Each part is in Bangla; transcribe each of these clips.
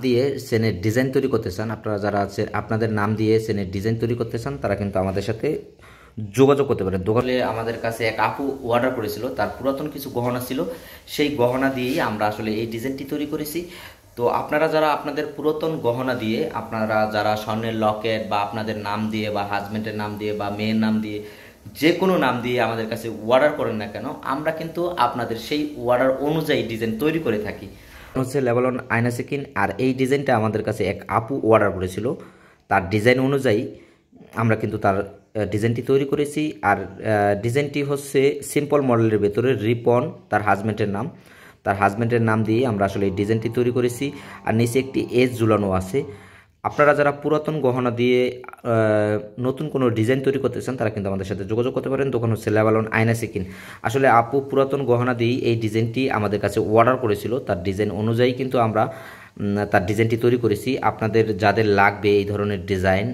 দিয়ে চেনের ডিজাইন তৈরি করতে চান, আপনারা যারা আছে আপনাদের নাম দিয়ে চেনের ডিজাইন তৈরি করতে চান তারা কিন্তু আমাদের সাথে যোগাযোগ করতে পারেন। দোকানে আমাদের কাছে এক আপু অর্ডার করেছিল, তার পুরাতন কিছু গহনা ছিল, সেই গহনা দিয়েই আমরা আসলে এই ডিজাইনটি তৈরি করেছি। তো আপনারা যারা আপনাদের পুরাতন গহনা দিয়ে, আপনারা যারা স্বর্ণের লকেট বা আপনাদের নাম দিয়ে বা হাজব্যান্ডের নাম দিয়ে বা মেয়ের নাম দিয়ে যে কোনো নাম দিয়ে আমাদের কাছে অর্ডার করেন না কেন, আমরা কিন্তু আপনাদের সেই অর্ডার অনুযায়ী ডিজাইন তৈরি করে থাকি। হচ্ছে লেভেলন আয়না সেকিন, আর এই ডিজাইনটা আমাদের কাছে এক আপু অর্ডার করেছিল, তার ডিজাইন অনুযায়ী আমরা কিন্তু তার ডিজাইনটি তৈরি করেছি। আর ডিজাইনটি হচ্ছে সিম্পল মডেলের ভেতরে রিপন, তার হাজব্যান্ডের নাম দিয়ে আমরা আসলে এই ডিজাইনটি তৈরি করেছি। আর নিচে একটি এজ ঝুলানো আছে। আপনারা যারা পুরাতন গহনা দিয়ে নতুন কোনো ডিজাইন তৈরি করতে চান তারা কিন্তু আমাদের সাথে যোগাযোগ করতে পারেন। দোকান হচ্ছে লেভেলন আয়না সেকিন। আসলে আপু পুরাতন গহনা দিয়েই এই ডিজাইনটি আমাদের কাছে অর্ডার করেছিল, তার ডিজাইন অনুযায়ী কিন্তু আমরা তার ডিজাইনটি তৈরি করেছি। আপনাদের যাদের লাগবে এই ধরনের ডিজাইন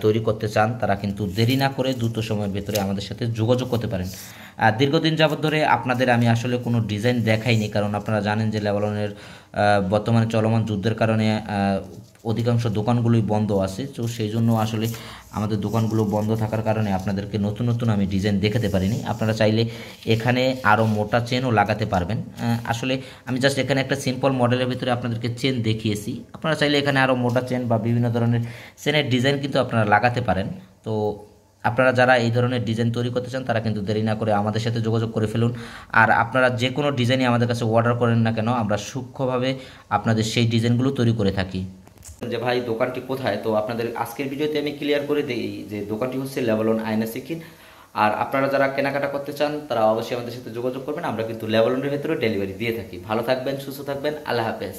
তৈরি করতে চান তারা কিন্তু দেরি না করে দ্রুত সময়ের ভেতরে আমাদের সাথে যোগাযোগ করতে পারেন। দীর্ঘদিন যাবত ধরে আপনাদের আমি আসলে কোনো ডিজাইন দেখাইনি, কারণ আপনারা জানেন যে লেভেলনের বর্তমানে চলমান যুদ্ধের কারণে অধিকাংশ দোকানগুলোই বন্ধ আছে। তো সেই জন্য আসলে আমাদের দোকানগুলো বন্ধ থাকার কারণে আপনাদেরকে নতুন নতুন আমি ডিজাইন দেখাতে পারিনি। আপনারা চাইলে এখানে আরও মোটা চেনও লাগাতে পারবেন। আসলে আমি জাস্ট এখানে একটা সিম্পল মডেলের ভিতরে আপনাদেরকে চেন দেখিয়েছি। আপনারা চাইলে এখানে আরও মোটা চেন বা বিভিন্ন ধরনের চেনের ডিজাইন কিন্তু আপনারা লাগাতে পারেন। তো আপনারা যারা এই ধরনের ডিজাইন তৈরি করতে চান তারা কিন্তু দেরি না করে আমাদের সাথে যোগাযোগ করে ফেলুন। আর আপনারা যে কোনো ডিজাইনই আমাদের কাছে অর্ডার করেন না কেন, আমরা সূক্ষ্মভাবে আপনাদের সেই ডিজাইনগুলো তৈরি করে থাকি। যে ভাই দোকানটি কোথায়, তো আপনাদের আজকের ভিডিওতে আমি ক্লিয়ার করে দিই যে দোকানটি হচ্ছে লেভেলন আয়না সেকিন। আর আপনারা যারা কেনাকাটা করতে চান তারা অবশ্যই আমাদের সাথে যোগাযোগ করবেন। আমরা কিন্তু লেভেলনের ভেতরে ডেলিভারি দিয়ে থাকি। ভালো থাকবেন, সুস্থ থাকবেন, আল্লাহ হাফেজ।